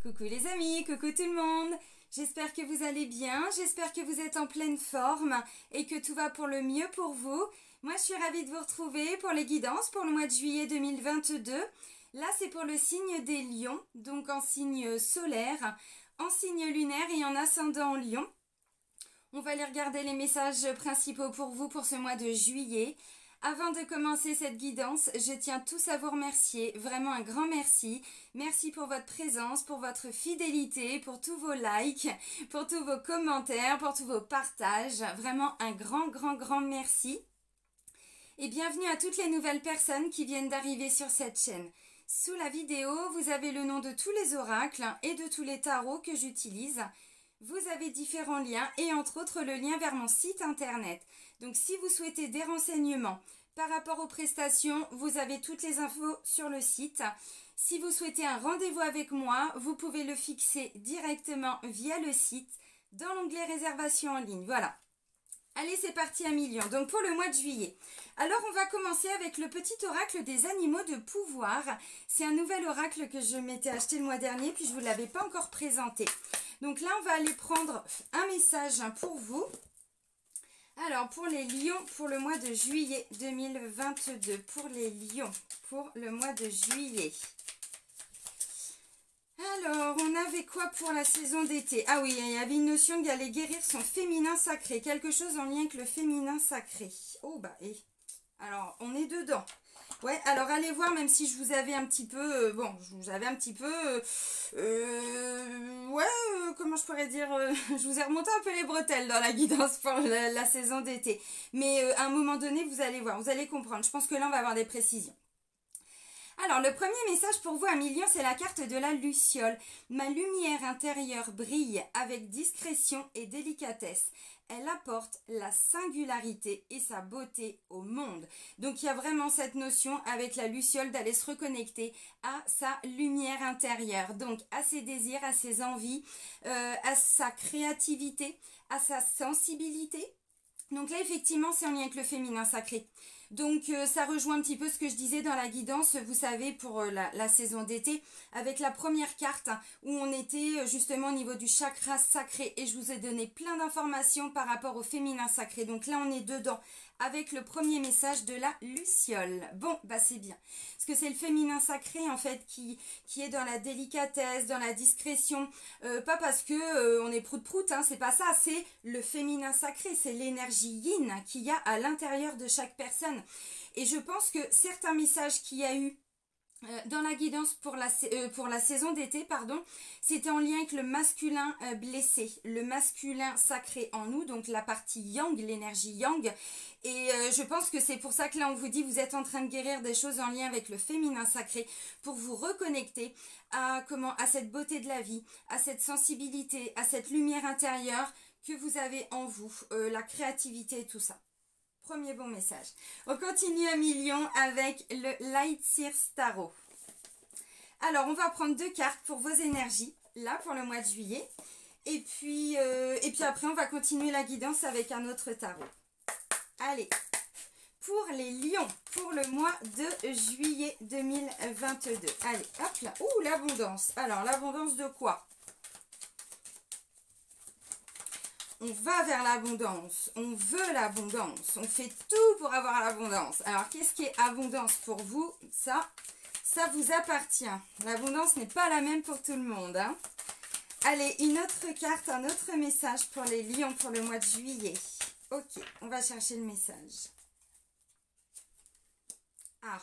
Coucou les amis, coucou tout le monde. J'espère que vous allez bien, j'espère que vous êtes en pleine forme et que tout va pour le mieux pour vous. Moi je suis ravie de vous retrouver pour les guidances pour le mois de juillet 2022. Là c'est pour le signe des lions, donc en signe solaire, en signe lunaire et en ascendant en lion. On va aller regarder les messages principaux pour vous pour ce mois de juillet. Avant de commencer cette guidance, je tiens tous à vous remercier, vraiment un grand merci. Merci pour votre présence, pour votre fidélité, pour tous vos likes, pour tous vos commentaires, pour tous vos partages. Vraiment un grand merci. Et bienvenue à toutes les nouvelles personnes qui viennent d'arriver sur cette chaîne. Sous la vidéo, vous avez le nom de tous les oracles et de tous les tarots que j'utilise. Vous avez différents liens et entre autres le lien vers mon site internet. Donc si vous souhaitez des renseignements par rapport aux prestations, vous avez toutes les infos sur le site. Si vous souhaitez un rendez-vous avec moi, vous pouvez le fixer directement via le site dans l'onglet réservation en ligne. Voilà. Allez, c'est parti à million. Donc pour le mois de juillet. Alors on va commencer avec le petit oracle des animaux de pouvoir. C'est un nouvel oracle que je m'étais acheté le mois dernier puis je ne vous l'avais pas encore présenté. Donc là on va aller prendre un message pour vous. Alors pour les lions pour le mois de juillet 2022. Pour les lions pour le mois de juillet. Alors, on avait quoi pour la saison d'été? Ah oui, il y avait une notion qu'il allait guérir son féminin sacré. Quelque chose en lien avec le féminin sacré. Oh bah, et alors, on est dedans. Ouais, alors allez voir, même si je vous avais un petit peu... je vous avais un petit peu... comment je pourrais dire je vous ai remonté un peu les bretelles dans la guidance pour la saison d'été. Mais à un moment donné, vous allez voir, vous allez comprendre. Je pense que là, on va avoir des précisions. Alors, le premier message pour vous à million, c'est la carte de la luciole. Ma lumière intérieure brille avec discrétion et délicatesse. Elle apporte la singularité et sa beauté au monde. Donc, il y a vraiment cette notion avec la luciole d'aller se reconnecter à sa lumière intérieure. Donc, à ses désirs, à ses envies, à sa créativité, à sa sensibilité. Donc là, effectivement, c'est en lien avec le féminin sacré. Donc, ça rejoint un petit peu ce que je disais dans la guidance, vous savez, pour la saison d'été, avec la première carte où on était justement au niveau du chakra sacré. Et je vous ai donné plein d'informations par rapport au féminin sacré. Donc là, on est dedans avec le premier message de la luciole. Bon, bah c'est bien. Parce que c'est le féminin sacré, en fait, qui est dans la délicatesse, dans la discrétion. Pas parce que on est prout-prout, hein, c'est pas ça. C'est le féminin sacré, c'est l'énergie yin qu'il y a à l'intérieur de chaque personne. Et je pense que certains messages qu'il y a eu dans la guidance pour la saison d'été, pardon, c'était en lien avec le masculin blessé, le masculin sacré en nous, donc la partie yang, l'énergie yang. Et je pense que c'est pour ça que là on vous dit vous êtes en train de guérir des choses en lien avec le féminin sacré pour vous reconnecter à cette beauté de la vie, à cette sensibilité, à cette lumière intérieure que vous avez en vous, la créativité et tout ça. Premier bon message. On continue à million avec le Light Seers Tarot. Alors, on va prendre deux cartes pour vos énergies, là, pour le mois de juillet. Et puis après, on va continuer la guidance avec un autre tarot. Allez, pour les lions, pour le mois de juillet 2022. Allez, hop là. Ouh, l'abondance. Alors, l'abondance de quoi ? On va vers l'abondance, on veut l'abondance, on fait tout pour avoir l'abondance. Alors, qu'est-ce qui est abondance pour vous? Ça vous appartient. L'abondance n'est pas la même pour tout le monde, hein. Allez, une autre carte, un autre message pour les lions pour le mois de juillet. Ok, on va chercher le message. Ah.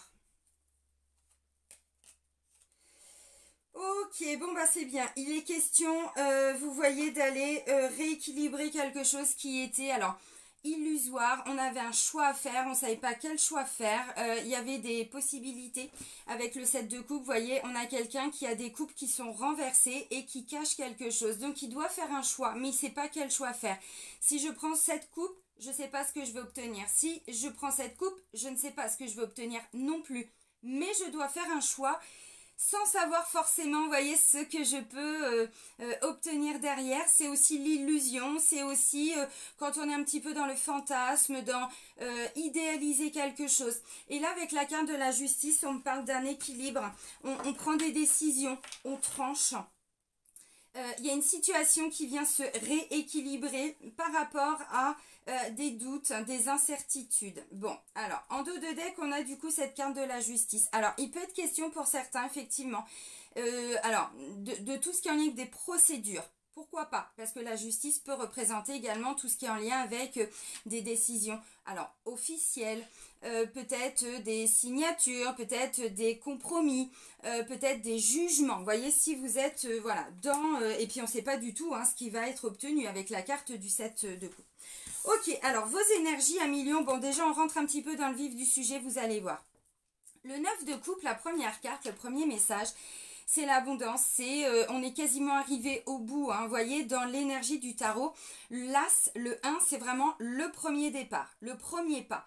Ok, bon bah c'est bien. Il est question, vous voyez, d'aller rééquilibrer quelque chose qui était alors illusoire. On avait un choix à faire, on ne savait pas quel choix faire. Il y avait des possibilités avec le 7 de coupe. Vous voyez, on a quelqu'un qui a des coupes qui sont renversées et qui cache quelque chose. Donc il doit faire un choix, mais il ne sait pas quel choix faire. Si je prends cette coupe, je ne sais pas ce que je vais obtenir. Si je prends cette coupe, je ne sais pas ce que je vais obtenir non plus. Mais je dois faire un choix sans savoir forcément, vous voyez, ce que je peux obtenir derrière. C'est aussi l'illusion, c'est aussi quand on est un petit peu dans le fantasme, dans idéaliser quelque chose. Et là, avec la carte de la justice, on me parle d'un équilibre. On prend des décisions, on tranche. Il y a une situation qui vient se rééquilibrer par rapport à des doutes, des incertitudes. Bon, alors, en dos de deck, on a du coup cette carte de la justice. Alors, il peut être question pour certains, effectivement, alors, de tout ce qui est en lien avec des procédures. Pourquoi pas? Parce que la justice peut représenter également tout ce qui est en lien avec des décisions, alors officielles, peut-être des signatures, peut-être des compromis, peut-être des jugements. Vous voyez, si vous êtes voilà, dans... et puis on ne sait pas du tout ce qui va être obtenu avec la carte du 7 de coupe. Ok, alors vos énergies à millions, bon déjà on rentre un petit peu dans le vif du sujet, vous allez voir. Le 9 de coupe, la première carte, le premier message, c'est l'abondance, on est quasiment arrivé au bout, vous voyez, dans l'énergie du tarot. L'As, le 1, c'est vraiment le premier départ, le premier pas.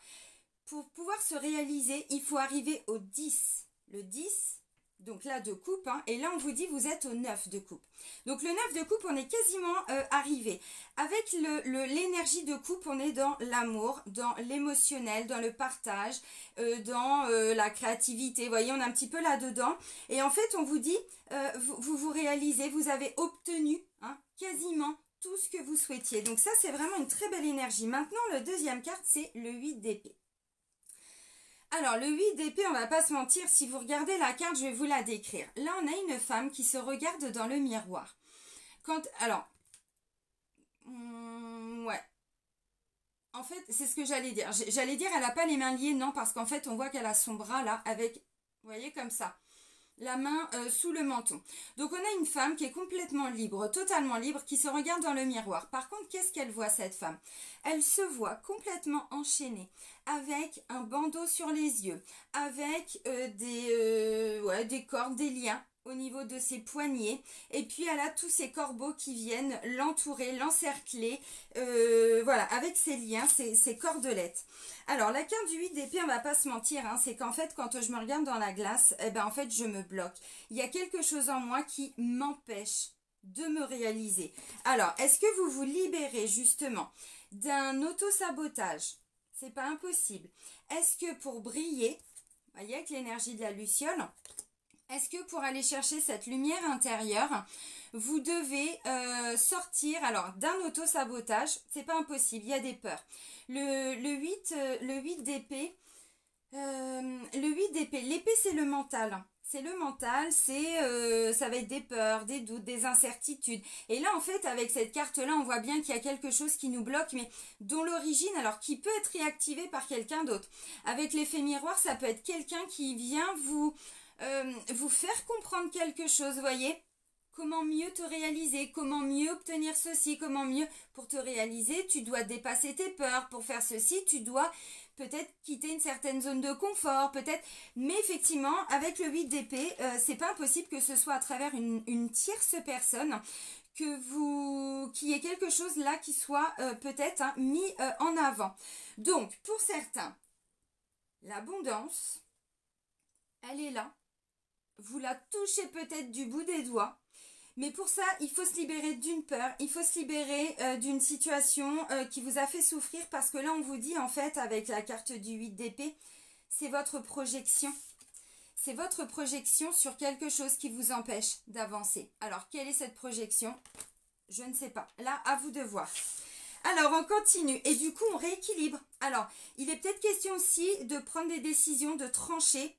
Pour pouvoir se réaliser, il faut arriver au 10. Le 10, donc là de coupe, et là on vous dit vous êtes au 9 de coupe. Donc le 9 de coupe, on est quasiment arrivé. Avec l'énergie de coupe, on est dans l'amour, dans l'émotionnel, dans le partage, dans la créativité. Vous voyez, on est un petit peu là-dedans. Et en fait, on vous dit, vous réalisez, vous avez obtenu quasiment tout ce que vous souhaitiez. Donc ça, c'est vraiment une très belle énergie. Maintenant, la deuxième carte, c'est le 8 d'épée. Alors, le 8 d'épée, on va pas se mentir, si vous regardez la carte, je vais vous la décrire. Là, on a une femme qui se regarde dans le miroir. Alors, ouais. En fait, c'est ce que j'allais dire. J'allais dire, elle n'a pas les mains liées, non, parce qu'en fait, on voit qu'elle a son bras là, avec, vous voyez, comme ça. La main sous le menton. Donc, on a une femme qui est complètement libre, totalement libre, qui se regarde dans le miroir. Par contre, qu'est-ce qu'elle voit, cette femme? Elle se voit complètement enchaînée, avec un bandeau sur les yeux, avec des cordes, des liens au niveau de ses poignets, et puis elle a tous ces corbeaux qui viennent l'entourer, l'encercler, voilà, avec ces liens, ces cordelettes. Alors, la carte du 8 d'épée, on va pas se mentir, c'est qu'en fait, quand je me regarde dans la glace, en fait, je me bloque. Il y a quelque chose en moi qui m'empêche de me réaliser. Alors, est-ce que vous vous libérez justement d'un auto-sabotage? C'est pas impossible. Est-ce que pour briller, vous voyez, avec l'énergie de la luciole, est-ce que pour aller chercher cette lumière intérieure, vous devez sortir d'un auto-sabotage? C'est pas impossible, il y a des peurs. Le 8 d'épée, l'épée c'est le mental. C'est le mental, ça va être des peurs, des doutes, des incertitudes. Et là, en fait, avec cette carte-là, on voit bien qu'il y a quelque chose qui nous bloque, mais dont l'origine, alors qui peut être réactivé par quelqu'un d'autre. Avec l'effet miroir, ça peut être quelqu'un qui vient vous faire comprendre quelque chose, vous voyez ? Comment mieux te réaliser, comment mieux obtenir ceci, comment mieux pour te réaliser, tu dois dépasser tes peurs. Pour faire ceci, tu dois peut-être quitter une certaine zone de confort, peut-être. Mais effectivement, avec le 8 d'épée, c'est pas impossible que ce soit à travers une tierce personne qu'il y ait quelque chose là qui soit peut-être mis en avant. Donc, pour certains, l'abondance, elle est là. Vous la touchez peut-être du bout des doigts. Mais pour ça, il faut se libérer d'une peur, il faut se libérer d'une situation qui vous a fait souffrir, parce que là, on vous dit, en fait, avec la carte du 8 d'épée, c'est votre projection. C'est votre projection sur quelque chose qui vous empêche d'avancer. Alors, quelle est cette projection? Je ne sais pas. Là, à vous de voir. Alors, on continue. Et du coup, on rééquilibre. Alors, il est peut-être question aussi de prendre des décisions, de trancher.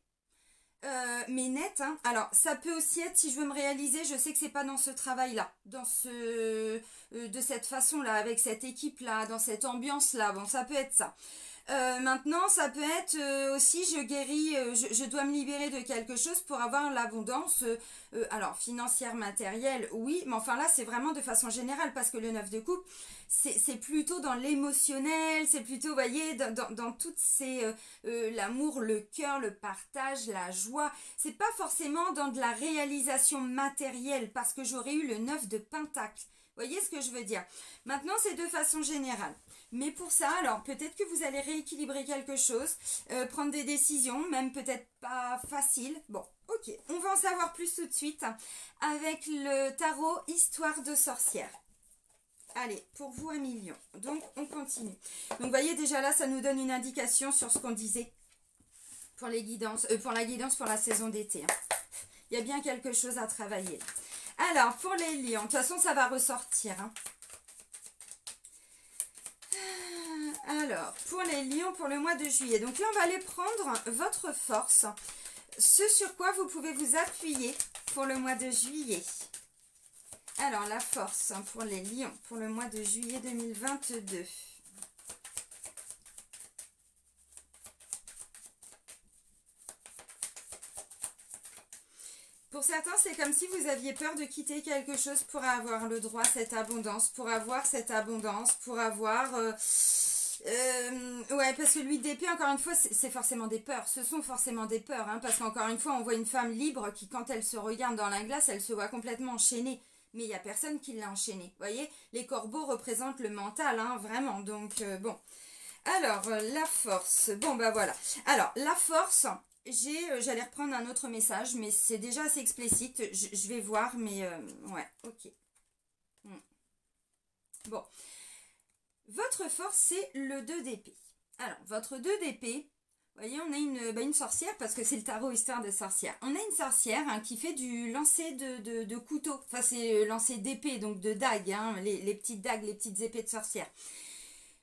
Mais net, alors ça peut aussi être, si je veux me réaliser, je sais que c'est pas dans ce travail là, de cette façon là, avec cette équipe là, dans cette ambiance là, bon, ça peut être ça. Maintenant, ça peut être aussi, je guéris, je dois me libérer de quelque chose pour avoir l'abondance, alors financière, matérielle, oui, mais enfin là, c'est vraiment de façon générale, parce que le 9 de coupe, c'est plutôt dans l'émotionnel, c'est plutôt, vous voyez, dans toutes ces, l'amour, le cœur, le partage, la joie, c'est pas forcément dans de la réalisation matérielle, parce que j'aurais eu le 9 de pentacle. Vous voyez ce que je veux dire? Maintenant, c'est de façon générale. Mais pour ça, alors peut-être que vous allez rééquilibrer quelque chose, prendre des décisions, même peut-être pas faciles. Bon, ok, on va en savoir plus tout de suite avec le tarot Histoire de sorcière. Allez, pour vous 1 million. Donc, on continue. Donc, vous voyez, déjà là, ça nous donne une indication sur ce qu'on disait pour les guidances, pour la guidance pour la saison d'été. Il y a bien quelque chose à travailler. Alors, pour les lions, de toute façon, ça va ressortir. Hein. Alors, pour les lions, pour le mois de juillet. Donc là, on va aller prendre votre force. Ce sur quoi vous pouvez vous appuyer pour le mois de juillet. Alors, la force pour les lions pour le mois de juillet 2022. Pour certains, c'est comme si vous aviez peur de quitter quelque chose pour avoir le droit à cette abondance, pour avoir cette abondance, pour avoir... ouais, parce que l'huile d'épée, encore une fois, c'est forcément des peurs. Ce sont forcément des peurs, hein, parce qu'encore une fois, on voit une femme libre qui, quand elle se regarde dans la glace, elle se voit complètement enchaînée. Mais il n'y a personne qui l'a enchaînée. Vous voyez, les corbeaux représentent le mental, hein, vraiment. Donc, bon. Alors, la force. Bon, bah voilà. Alors, la force... J'allais reprendre un autre message, mais c'est déjà assez explicite. Je vais voir, mais ouais, ok. Bon. Votre force, c'est le 2 d'épée. Alors, votre 2 d'épée, vous voyez, on a une sorcière, parce que c'est le tarot histoire de sorcière. On a une sorcière hein, qui fait du lancer de couteau. Enfin, c'est lancer d'épée, donc de dagues, hein, les petites dagues, les petites épées de sorcière.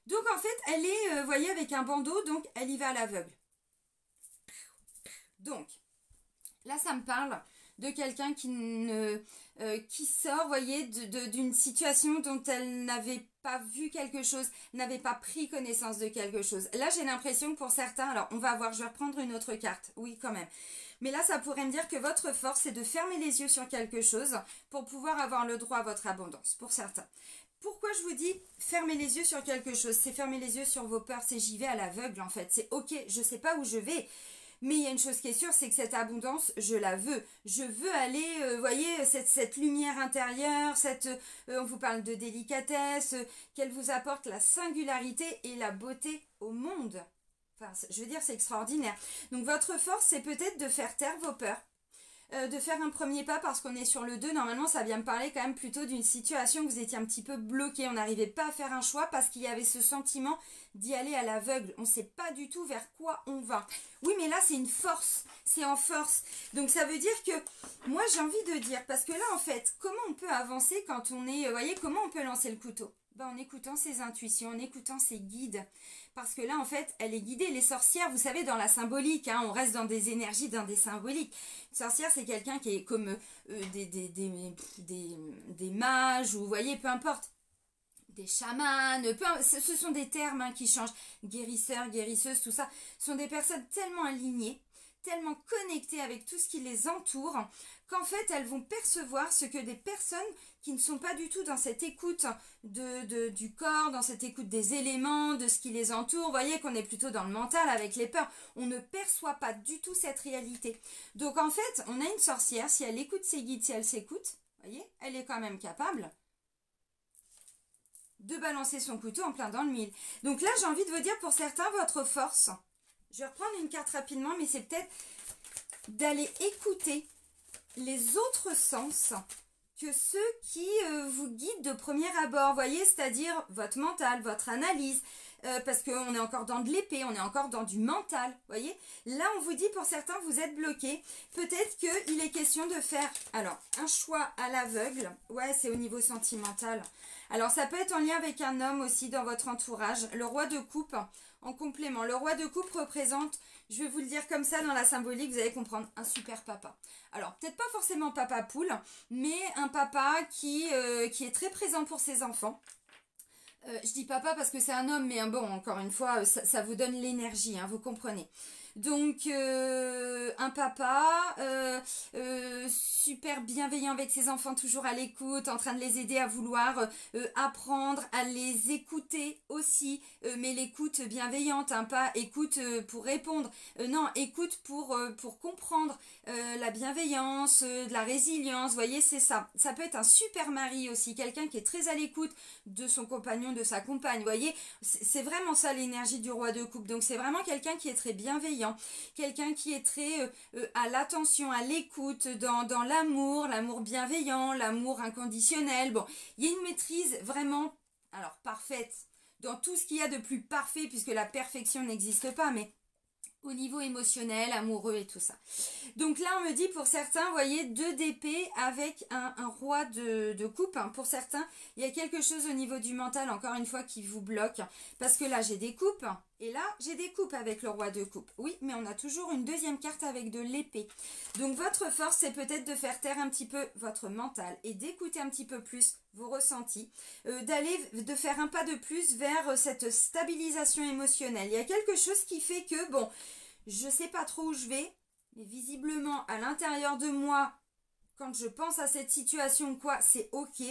Donc, en fait, elle est, vous voyez, avec un bandeau, donc elle y va à l'aveugle. Donc, là, ça me parle de quelqu'un qui sort, vous voyez, d'une situation dont elle n'avait pas vu quelque chose, n'avait pas pris connaissance de quelque chose. Là, j'ai l'impression que pour certains, alors on va voir, je vais reprendre une autre carte, oui, quand même. Mais là, ça pourrait me dire que votre force, c'est de fermer les yeux sur quelque chose pour pouvoir avoir le droit à votre abondance, pour certains. Pourquoi je vous dis fermer les yeux sur quelque chose? C'est fermer les yeux sur vos peurs, c'est j'y vais à l'aveugle, en fait. C'est ok, je ne sais pas où je vais. Mais il y a une chose qui est sûre, c'est que cette abondance, je la veux. Je veux aller, voyez, cette lumière intérieure, on vous parle de délicatesse, qu'elle vous apporte la singularité et la beauté au monde. Enfin, je veux dire, c'est extraordinaire. Donc, votre force, c'est peut-être de faire taire vos peurs. De faire un premier pas parce qu'on est sur le 2. Normalement, ça vient me parler quand même plutôt d'une situation où vous étiez un petit peu bloqué. On n'arrivait pas à faire un choix parce qu'il y avait ce sentiment d'y aller à l'aveugle. On ne sait pas du tout vers quoi on va. Oui, mais là, c'est une force. C'est en force. Donc, ça veut dire que moi, j'ai envie de dire, parce que là, en fait, comment on peut avancer quand on est... Vous voyez, comment on peut lancer le couteau? Ben, en écoutant ses intuitions, en écoutant ses guides. Parce que là, en fait, elle est guidée. Les sorcières, vous savez, dans la symbolique, hein, on reste dans des énergies, dans des symboliques. Une sorcière, c'est quelqu'un qui est comme des mages, ou vous voyez, peu importe. Des chamans, ce sont des termes hein, qui changent. Guérisseurs, guérisseuses, tout ça. Ce sont des personnes tellement alignées, tellement connectées avec tout ce qui les entoure, qu'en fait, elles vont percevoir ce que des personnes qui ne sont pas du tout dans cette écoute du corps, dans cette écoute des éléments, de ce qui les entoure. Vous voyez qu'on est plutôt dans le mental avec les peurs. On ne perçoit pas du tout cette réalité. Donc en fait, on a une sorcière, si elle écoute ses guides, si elle s'écoute, vous voyez, elle est quand même capable de balancer son couteau en plein dans le mille. Donc là, j'ai envie de vous dire, pour certains, votre force, je vais reprendre une carte rapidement, mais c'est peut-être d'aller écouter les autres sens que ceux qui vous guident de premier abord, vous voyez, c'est-à-dire votre mental, votre analyse, parce qu'on est encore dans de l'épée, on est encore dans du mental, vous voyez. Là, on vous dit, pour certains, vous êtes bloqués. Peut-être qu'il est question de faire, alors, un choix à l'aveugle. Ouais, c'est au niveau sentimental. Alors, ça peut être en lien avec un homme aussi dans votre entourage. Le roi de coupe, en complément. Le roi de coupe représente, je vais vous le dire comme ça dans la symbolique, vous allez comprendre, un super papa. Alors, peut-être pas forcément papa poule, mais un papa qui est très présent pour ses enfants. Je dis papa parce que c'est un homme, mais bon, encore une fois, ça vous donne l'énergie, hein, vous comprenez. Donc, un papa super bienveillant avec ses enfants, toujours à l'écoute, en train de les aider à vouloir apprendre, à les écouter aussi, mais l'écoute bienveillante, hein, pas écoute pour répondre, non, écoute pour comprendre la bienveillance, de la résilience, vous voyez, c'est ça. Ça peut être un super mari aussi, quelqu'un qui est très à l'écoute de son compagnon, de sa compagne, vous voyez, c'est vraiment ça l'énergie du roi de coupe. Donc, c'est vraiment quelqu'un qui est très bienveillant. Quelqu'un qui est très à l'attention, à l'écoute, dans l'amour bienveillant, l'amour inconditionnel. Bon, il y a une maîtrise vraiment, alors parfaite, dans tout ce qu'il y a de plus parfait, puisque la perfection n'existe pas, mais au niveau émotionnel, amoureux et tout ça. Donc là, on me dit pour certains, vous voyez, 2 d'épée avec un roi de coupe. Hein. Pour certains, il y a quelque chose au niveau du mental, encore une fois, qui vous bloque. Parce que là, j'ai des coupes. Et là, j'ai des coupes avec le roi de coupe. Oui, mais on a toujours une deuxième carte avec de l'épée. Donc votre force, c'est peut-être de faire taire un petit peu votre mental et d'écouter un petit peu plus vos ressentis, de faire un pas de plus vers cette stabilisation émotionnelle. Il y a quelque chose qui fait que, bon, je ne sais pas trop où je vais, mais visiblement, à l'intérieur de moi, quand je pense à cette situation, quoi, c'est ok.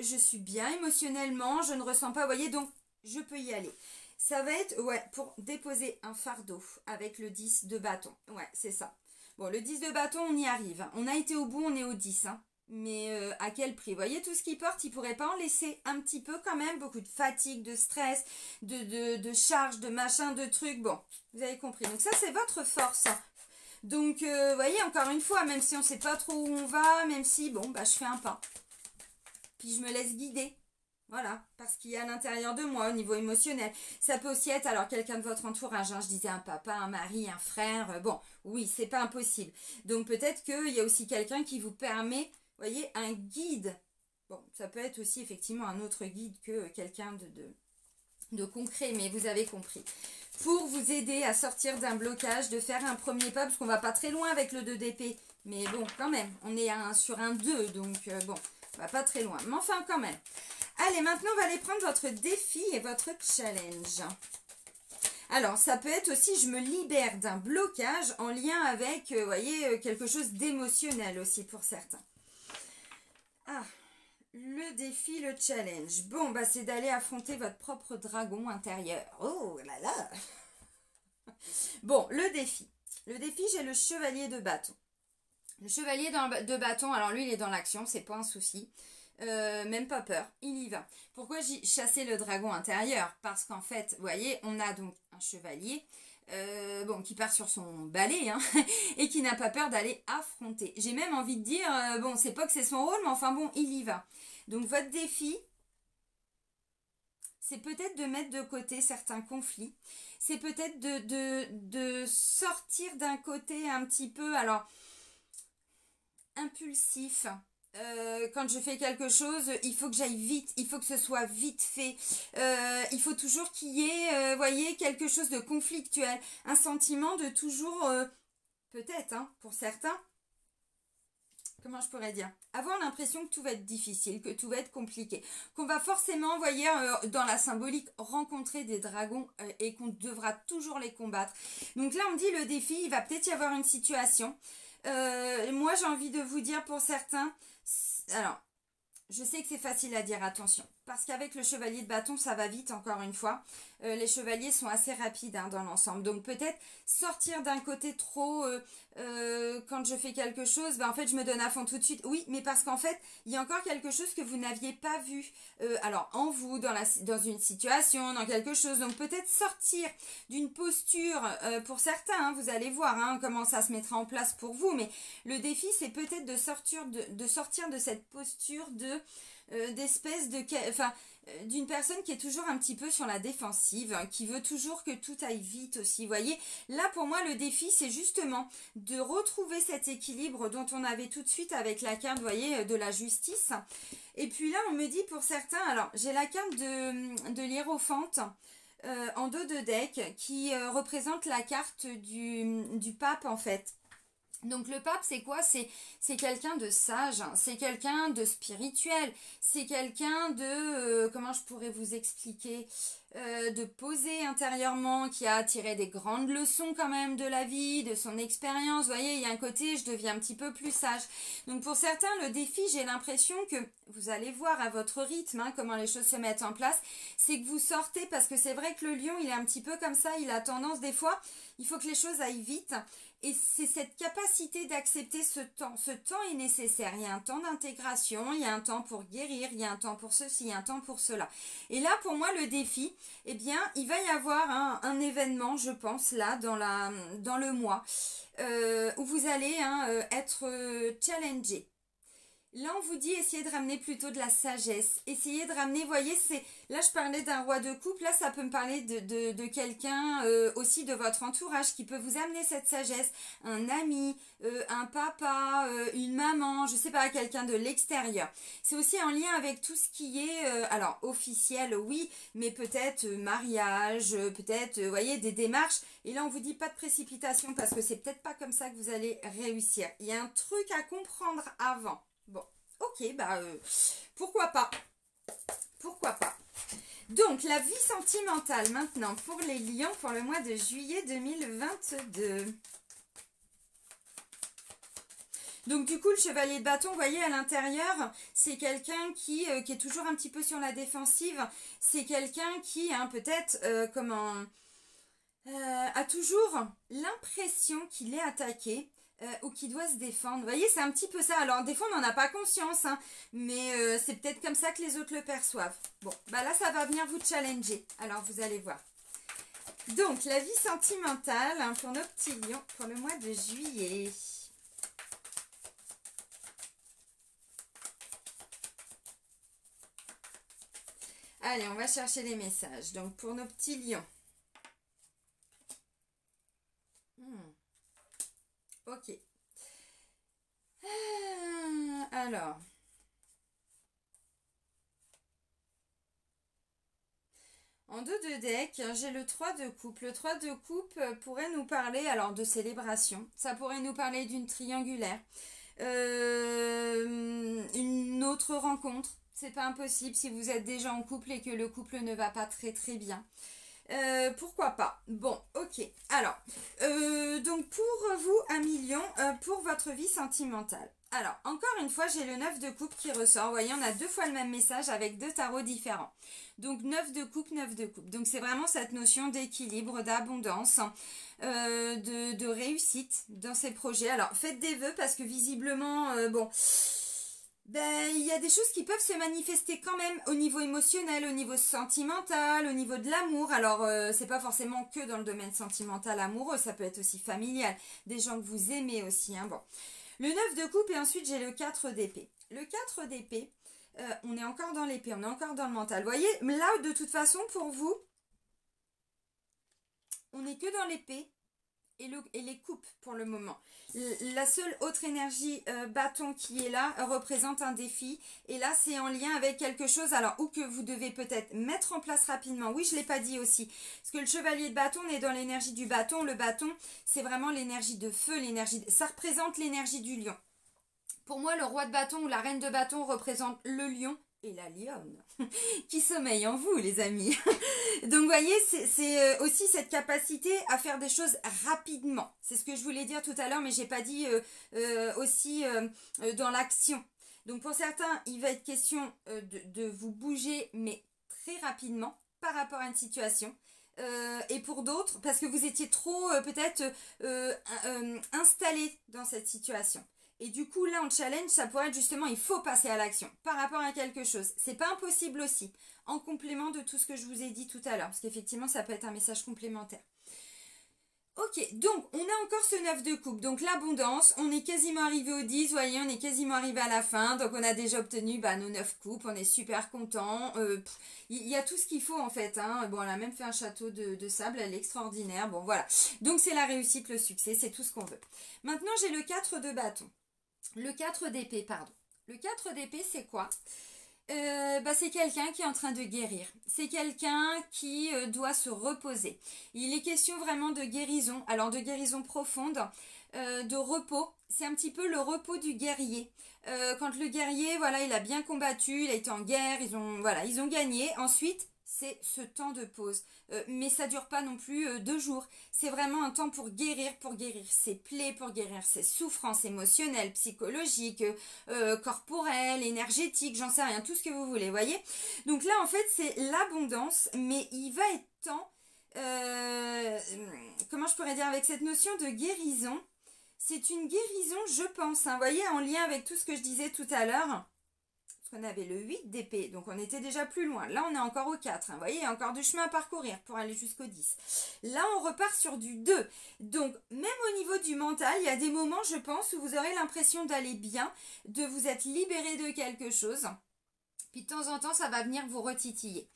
Je suis bien émotionnellement, je ne ressens pas, vous voyez, donc je peux y aller. Ça va être, ouais, pour déposer un fardeau avec le 10 de bâton. Ouais, c'est ça. Bon, le 10 de bâton, on y arrive. On a été au bout, on est au 10, hein. Mais à quel prix? Vous voyez, tout ce qu'il porte, il ne pourrait pas en laisser un petit peu quand même. Beaucoup de fatigue, de stress, de charge, de machin, de trucs. Bon, vous avez compris. Donc ça, c'est votre force. Donc, vous voyez, encore une fois, même si on ne sait pas trop où on va, même si, bon, bah, je fais un pas. Puis je me laisse guider. Voilà, parce qu'il y a à l'intérieur de moi, au niveau émotionnel. Ça peut aussi être, alors, quelqu'un de votre entourage. Hein, je disais un papa, un mari, un frère. Bon, oui, c'est pas impossible. Donc, peut-être qu'il y a aussi quelqu'un qui vous permet, vous voyez, un guide. Bon, ça peut être aussi, effectivement, un autre guide que quelqu'un de concret, mais vous avez compris. Pour vous aider à sortir d'un blocage, de faire un premier pas, parce qu'on va pas très loin avec le 2 d'épée. Mais bon, quand même, on est sur un 2, donc bon, on va pas très loin. Mais enfin, quand même. Allez, maintenant, on va aller prendre votre défi et votre challenge. Alors, ça peut être aussi, je me libère d'un blocage en lien avec, vous voyez, quelque chose d'émotionnel aussi pour certains. Ah, le défi, le challenge. Bon, bah, c'est d'aller affronter votre propre dragon intérieur. Oh là là. Bon, le défi. Le défi, j'ai le chevalier de bâton. Le chevalier de bâton, alors lui, il est dans l'action, c'est pas un souci. Même pas peur, il y va. Pourquoi j'ai chassé le dragon intérieur? Parce qu'en fait, vous voyez, on a donc un chevalier bon, qui part sur son balai hein, et qui n'a pas peur d'aller affronter. J'ai même envie de dire, bon, c'est pas que c'est son rôle, mais enfin bon, il y va. Donc votre défi, c'est peut-être de mettre de côté certains conflits. C'est peut-être de sortir d'un côté un petit peu, alors, impulsif. Quand je fais quelque chose, il faut que j'aille vite, il faut que ce soit vite fait. Il faut toujours qu'il y ait, voyez, quelque chose de conflictuel. Un sentiment de toujours, peut-être, hein, pour certains, comment je pourrais dire, avoir l'impression que tout va être difficile, que tout va être compliqué, qu'on va forcément, voyez, dans la symbolique, rencontrer des dragons et qu'on devra toujours les combattre. Donc là, on dit le défi, il va peut-être y avoir une situation. Moi, j'ai envie de vous dire pour certains, alors, je sais que c'est facile à dire, attention, parce qu'avec le chevalier de bâton, ça va vite, encore une fois. Les chevaliers sont assez rapides hein, dans l'ensemble. Donc peut-être sortir d'un côté trop, quand je fais quelque chose, ben, en fait je me donne à fond tout de suite. Oui, mais parce qu'en fait, il y a encore quelque chose que vous n'aviez pas vu. Alors en vous, dans une situation, dans quelque chose. Donc peut-être sortir d'une posture, pour certains, hein, vous allez voir hein, comment ça se mettra en place pour vous. Mais le défi, c'est peut-être de sortir de cette posture d'espèce de... Enfin, d'une personne qui est toujours un petit peu sur la défensive, hein, qui veut toujours que tout aille vite aussi, vous voyez. Là, pour moi, le défi, c'est justement de retrouver cet équilibre dont on avait tout de suite avec la carte, vous voyez, de la justice. Et puis là, on me dit pour certains, alors, j'ai la carte de l'hiérophante en dos de deck qui représente la carte du pape, en fait. Donc le pape, c'est quoi? C'est quelqu'un de sage, hein. C'est quelqu'un de spirituel, c'est quelqu'un de, comment je pourrais vous expliquer, de posé intérieurement, qui a tiré des grandes leçons quand même de la vie, de son expérience. Vous voyez, il y a un côté, je deviens un petit peu plus sage. Donc pour certains, le défi, j'ai l'impression que vous allez voir à votre rythme hein, comment les choses se mettent en place, c'est que vous sortez, parce que c'est vrai que le lion, il est un petit peu comme ça, il a tendance des fois, il faut que les choses aillent vite. Et c'est cette capacité d'accepter ce temps. Ce temps est nécessaire. Il y a un temps d'intégration, il y a un temps pour guérir, il y a un temps pour ceci, il y a un temps pour cela. Et là, pour moi, le défi, eh bien, il va y avoir un événement, je pense, là, dans le mois, où vous allez être challengé. Là, on vous dit essayez de ramener plutôt de la sagesse. Essayez de ramener, vous voyez, c'est là je parlais d'un roi de coupe, là ça peut me parler de quelqu'un aussi de votre entourage qui peut vous amener cette sagesse. Un ami, un papa, une maman, je sais pas, quelqu'un de l'extérieur. C'est aussi en lien avec tout ce qui est, alors officiel, oui, mais peut-être mariage, peut-être, vous voyez, des démarches. Et là, on vous dit pas de précipitation parce que c'est peut-être pas comme ça que vous allez réussir. Il y a un truc à comprendre avant. Bon, ok, bah pourquoi pas. Pourquoi pas. Donc, la vie sentimentale maintenant pour les lions pour le mois de juillet 2022. Donc du coup, le chevalier de bâton, vous voyez à l'intérieur, c'est quelqu'un qui est toujours un petit peu sur la défensive. C'est quelqu'un qui, hein, peut-être, a toujours l'impression qu'il est attaqué. Ou qui doit se défendre. Vous voyez, c'est un petit peu ça. Alors, des fois, on n'en a pas conscience, hein, mais c'est peut-être comme ça que les autres le perçoivent. Bon, bah là, ça va venir vous challenger. Alors, vous allez voir. Donc, la vie sentimentale hein, pour nos petits lions pour le mois de juillet. Allez, on va chercher les messages. Donc, pour nos petits lions. Ok. Alors. En dos de deck, j'ai le 3 de coupe. Le 3 de coupe pourrait nous parler alors de célébration. Ça pourrait nous parler d'une triangulaire. Une autre rencontre. C'est pas impossible si vous êtes déjà en couple et que le couple ne va pas très très bien. Pourquoi pas. Bon, ok. Alors, donc pour vous, un million, pour votre vie sentimentale. Alors, encore une fois, j'ai le 9 de coupe qui ressort. Vous voyez, on a deux fois le même message avec deux tarots différents. Donc, 9 de coupe, 9 de coupe. Donc, c'est vraiment cette notion d'équilibre, d'abondance, de réussite dans ces projets. Alors, faites des vœux parce que visiblement, bon... Ben, il y a des choses qui peuvent se manifester quand même au niveau émotionnel, au niveau sentimental, au niveau de l'amour. Alors, c'est pas forcément que dans le domaine sentimental amoureux, ça peut être aussi familial. Des gens que vous aimez aussi, hein, bon. Le 9 de coupe et ensuite j'ai le 4 d'épée. Le 4 d'épée, on est encore dans l'épée, on est encore dans le mental. Vous voyez, là, de toute façon, pour vous, on n'est que dans l'épée. Et les coupes pour le moment. La seule autre énergie bâton qui est là représente un défi. Et là, c'est en lien avec quelque chose, alors, ou que vous devez peut-être mettre en place rapidement. Oui, je ne l'ai pas dit aussi. Parce que le chevalier de bâton, on est dans l'énergie du bâton. Le bâton, c'est vraiment l'énergie de feu, ça représente l'énergie du lion. Pour moi, le roi de bâton ou la reine de bâton représente le lion et la lionne qui sommeille en vous, les amis. Donc, vous voyez, c'est aussi cette capacité à faire des choses rapidement. C'est ce que je voulais dire tout à l'heure, mais j'ai pas dit aussi dans l'action. Donc, pour certains, il va être question de vous bouger, mais très rapidement par rapport à une situation. Et pour d'autres, parce que vous étiez trop peut-être installé dans cette situation. Et du coup, là, en challenge, ça pourrait être justement, il faut passer à l'action par rapport à quelque chose. C'est pas impossible aussi, en complément de tout ce que je vous ai dit tout à l'heure, parce qu'effectivement, ça peut être un message complémentaire. Ok, donc, on a encore ce 9 de coupe. Donc, l'abondance, on est quasiment arrivé au 10, vous voyez, on est quasiment arrivé à la fin. Donc, on a déjà obtenu nos 9 coupes, on est super content. Il y a tout ce qu'il faut, en fait. Hein. Bon, on a même fait un château de sable, elle est extraordinaire. Bon, voilà. Donc, c'est la réussite, le succès, c'est tout ce qu'on veut. Maintenant, j'ai le 4 de bâton. Le 4 d'épée, pardon. Le 4 d'épée, c'est quoi? C'est quelqu'un qui est en train de guérir. C'est quelqu'un qui doit se reposer. Il est question vraiment de guérison. Alors, de guérison profonde, de repos. C'est un petit peu le repos du guerrier. Quand le guerrier, voilà, il a bien combattu, il a été en guerre, ils ont gagné. Ensuite, c'est ce temps de pause. Mais ça dure pas non plus 2 jours. C'est vraiment un temps pour guérir ses plaies, pour guérir ses souffrances émotionnelles, psychologiques, corporelles, énergétiques, j'en sais rien, tout ce que vous voulez, voyez. Donc là, en fait, c'est l'abondance, mais il va être temps, comment je pourrais dire, avec cette notion de guérison. C'est une guérison, je pense, hein, voyez, en lien avec tout ce que je disais tout à l'heure. parce qu'on avait le 8 d'épée, donc on était déjà plus loin. Là, on est encore au 4, hein. Vous voyez, il y a encore du chemin à parcourir pour aller jusqu'au 10. Là, on repart sur du 2. Donc, même au niveau du mental, il y a des moments, je pense, où vous aurez l'impression d'aller bien, de vous être libéré de quelque chose. Puis de temps en temps, ça va venir vous retitiller.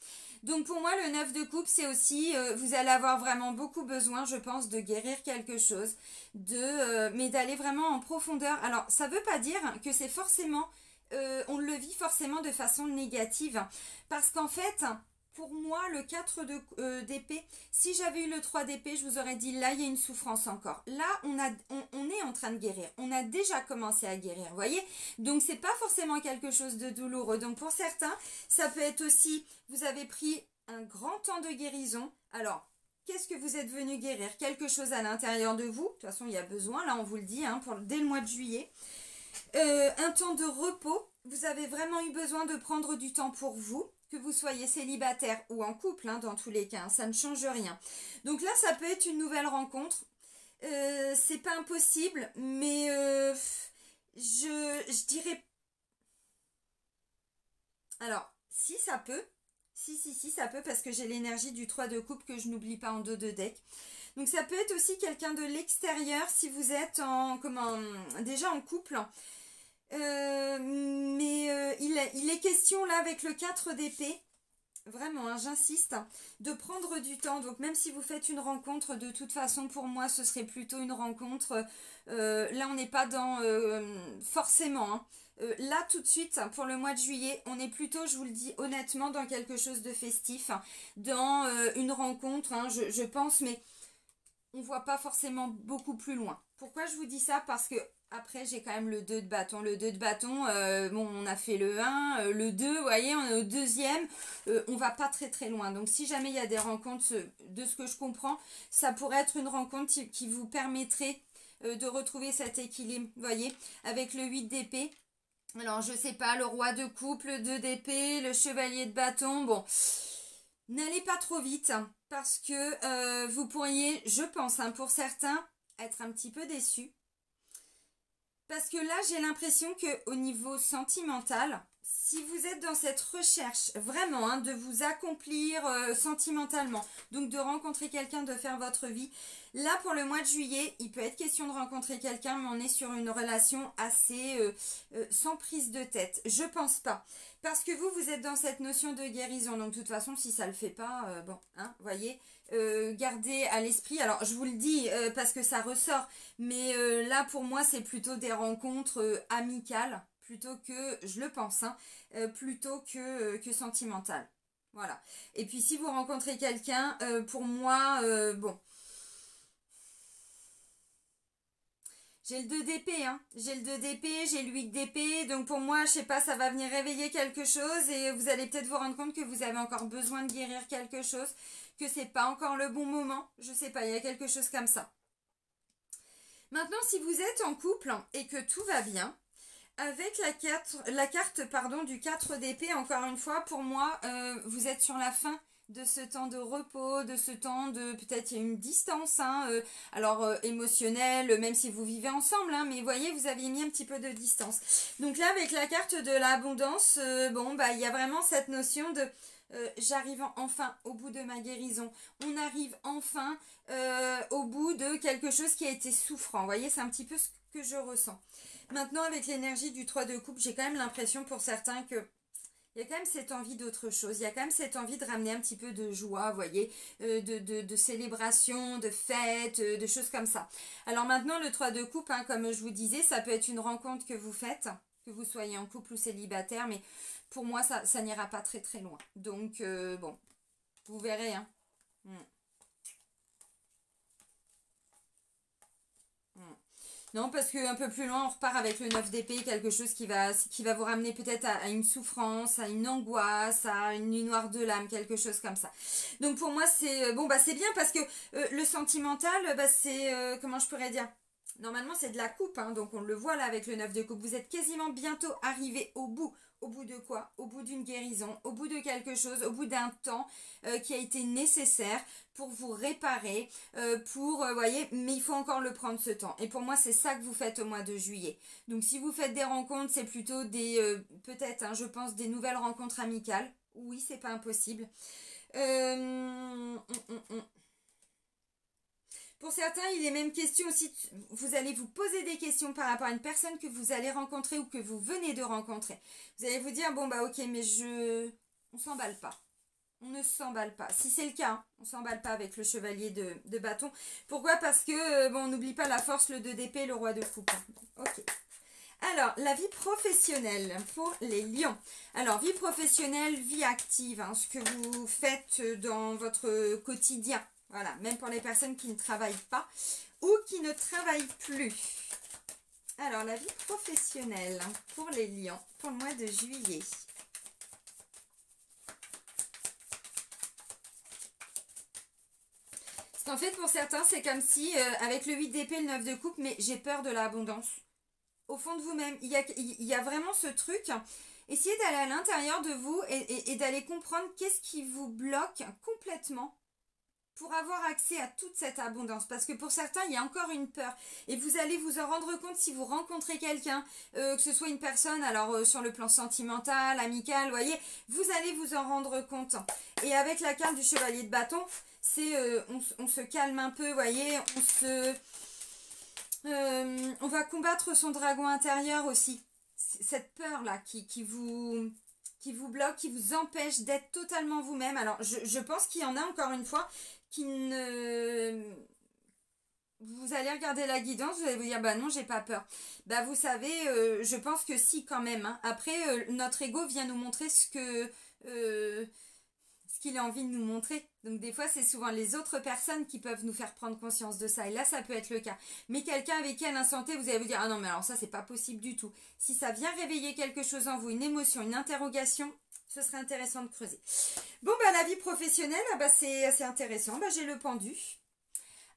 Donc pour moi, le 9 de coupe, c'est aussi, vous allez avoir vraiment beaucoup besoin, je pense, de guérir quelque chose, mais d'aller vraiment en profondeur. Alors, ça ne veut pas dire que c'est forcément, on le vit forcément de façon négative, parce qu'en fait, pour moi, le 4 d'épée, si j'avais eu le 3 d'épée, je vous aurais dit, là, il y a une souffrance encore. Là, on est en train de guérir. On a déjà commencé à guérir, vous voyez. Donc, c'est pas forcément quelque chose de douloureux. Donc, pour certains, ça peut être aussi, vous avez pris un grand temps de guérison. Alors, qu'est-ce que vous êtes venu guérir? Quelque chose à l'intérieur de vous. De toute façon, il y a besoin, là, on vous le dit, hein, dès le mois de juillet. Un temps de repos. Vous avez vraiment eu besoin de prendre du temps pour vous. Que vous soyez célibataire ou en couple, hein, dans tous les cas, hein, ça ne change rien. Donc là, ça peut être une nouvelle rencontre. C'est pas impossible, mais je dirais... Alors, si ça peut, si, ça peut, parce que j'ai l'énergie du 3 de coupe que je n'oublie pas en dos de deck. Donc ça peut être aussi quelqu'un de l'extérieur si vous êtes déjà en couple. Il est question là avec le 4 d'épée, vraiment, hein, j'insiste, de prendre du temps. Donc même si vous faites une rencontre, de toute façon pour moi ce serait plutôt une rencontre, là on n'est pas dans forcément, hein. Là tout de suite pour le mois de juillet, on est plutôt, je vous le dis honnêtement, dans quelque chose de festif, dans une rencontre, hein, je pense, mais on voit pas forcément beaucoup plus loin. Pourquoi je vous dis ça? Parce que après, j'ai quand même le 2 de bâton. Le 2 de bâton, bon, on a fait le 1, le 2, vous voyez, on est au deuxième. On va pas très très loin. Donc, si jamais il y a des rencontres, de ce que je comprends, ça pourrait être une rencontre qui vous permettrait de retrouver cet équilibre, vous voyez, avec le 8 d'épée. Alors, je sais pas, le roi de coupe, le 2 d'épée, le chevalier de bâton, bon... N'allez pas trop vite, parce que vous pourriez, je pense, hein, pour certains, être un petit peu déçus. Parce que là, j'ai l'impression qu'au niveau sentimental, si vous êtes dans cette recherche vraiment, hein, de vous accomplir sentimentalement, donc de rencontrer quelqu'un, de faire votre vie, là pour le mois de juillet, il peut être question de rencontrer quelqu'un, mais on est sur une relation assez sans prise de tête. Je pense pas. Parce que vous êtes dans cette notion de guérison. Donc de toute façon, si ça le fait pas, bon, hein, voyez, gardez à l'esprit. Alors je vous le dis parce que ça ressort, mais là pour moi c'est plutôt des rencontres amicales, plutôt que, je le pense, hein, plutôt que sentimentales. Voilà. Et puis si vous rencontrez quelqu'un, pour moi, bon... J'ai le 2 d'épée, hein. J'ai le 2 d'épée, j'ai le 8 d'épée. Donc pour moi, je sais pas, ça va venir réveiller quelque chose. Et vous allez peut-être vous rendre compte que vous avez encore besoin de guérir quelque chose. Que c'est pas encore le bon moment. Je sais pas, il y a quelque chose comme ça. Maintenant, si vous êtes en couple et que tout va bien, avec la carte du 4 d'épée, encore une fois, pour moi, vous êtes sur la fin de ce temps de repos, de ce temps de, peut-être il y a une distance, hein, émotionnelle, même si vous vivez ensemble, hein, mais vous voyez, vous aviez mis un petit peu de distance. Donc là, avec la carte de l'abondance, bon, bah, il y a vraiment cette notion de j'arrive enfin au bout de ma guérison. On arrive enfin au bout de quelque chose qui a été souffrant. Vous voyez, c'est un petit peu ce que je ressens. Maintenant, avec l'énergie du 3 de coupe, j'ai quand même l'impression pour certains que il y a quand même cette envie d'autre chose. Il y a quand même cette envie de ramener un petit peu de joie, vous voyez, de célébration, de fête, de choses comme ça. Alors maintenant, le 3 de coupe, hein, comme je vous disais, ça peut être une rencontre que vous faites, que vous soyez en couple ou célibataire, mais pour moi, ça n'ira pas très très loin. Donc, bon, vous verrez, hein. Non, parce qu'un peu plus loin, on repart avec le 9 d'épée, quelque chose qui va vous ramener peut-être à une souffrance, à une angoisse, à une nuit noire de l'âme, quelque chose comme ça. Donc pour moi, c'est bon, bah c'est bien parce que le sentimental, bah c'est, comment je pourrais dire, Normalement, c'est de la coupe, hein, donc on le voit là avec le 9 de coupe. Vous êtes quasiment bientôt arrivé au bout. Au bout de quoi? Au bout d'une guérison, au bout de quelque chose, au bout d'un temps qui a été nécessaire pour vous réparer, voyez, mais il faut encore le prendre ce temps. Et pour moi, c'est ça que vous faites au mois de juillet. Donc si vous faites des rencontres, c'est plutôt des, peut-être, hein, je pense, des nouvelles rencontres amicales. Oui, c'est pas impossible. Pour certains, il est même question aussi, vous allez vous poser des questions par rapport à une personne que vous allez rencontrer ou que vous venez de rencontrer. Vous allez vous dire, bon bah ok, mais on s'emballe pas. On ne s'emballe pas. Si c'est le cas, hein, on s'emballe pas avec le chevalier de bâton. Pourquoi? Parce que, bon, on n'oublie pas la force, le 2 d'épée, le roi de coupe. Ok. Alors, la vie professionnelle pour les lions. Alors, vie professionnelle, vie active, hein, ce que vous faites dans votre quotidien. Voilà, même pour les personnes qui ne travaillent pas ou qui ne travaillent plus. Alors, la vie professionnelle pour les lions pour le mois de juillet. Parce qu'en fait, pour certains, c'est comme si, avec le 8 d'épée, le 9 de coupe, mais j'ai peur de l'abondance. Au fond de vous-même, il y a vraiment ce truc. Essayez d'aller à l'intérieur de vous et d'aller comprendre qu'est-ce qui vous bloque complètement pour avoir accès à toute cette abondance. Parce que pour certains, il y a encore une peur. Et vous allez vous en rendre compte si vous rencontrez quelqu'un, que ce soit une personne, alors sur le plan sentimental, amical, vous voyez, vous allez vous en rendre compte. Et avec la carte du chevalier de bâton, c'est on se calme un peu, vous voyez, on va combattre son dragon intérieur aussi. Cette peur-là qui vous bloque, qui vous empêche d'être totalement vous-même. Alors, je pense qu'il y en a encore une fois qui ne... Vous allez regarder la guidance, vous allez vous dire, bah non, j'ai pas peur. Bah vous savez, je pense que si quand même. Hein. Après, notre ego vient nous montrer ce qu'il a envie de nous montrer. Donc des fois, c'est souvent les autres personnes qui peuvent nous faire prendre conscience de ça. Et là, ça peut être le cas. Mais quelqu'un avec qui à l'instant T, vous allez vous dire, ah non, mais alors ça, c'est pas possible du tout. Si ça vient réveiller quelque chose en vous, une émotion, une interrogation, ce serait intéressant de creuser. Bon, bah la vie professionnelle, bah, c'est assez intéressant. Bah, j'ai le pendu.